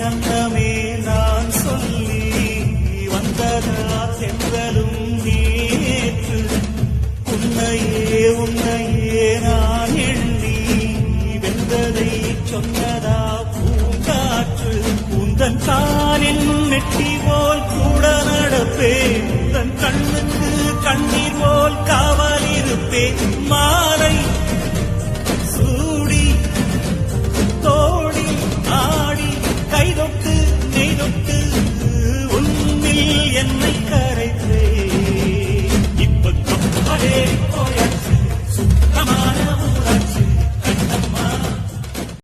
அன்னமே நான் சொல்லி வந்ததா சென்றலும் நேற்று உன்னையே நான் எண்ணி வென்றதை சொன்னதா பூங்காற்று உந்தன் காலில் நெட்டி போல் கூட நடப்பேன் உந்தன் கண்ணுக்கு கண்ணீர் போல் காவல் இருப்பேன்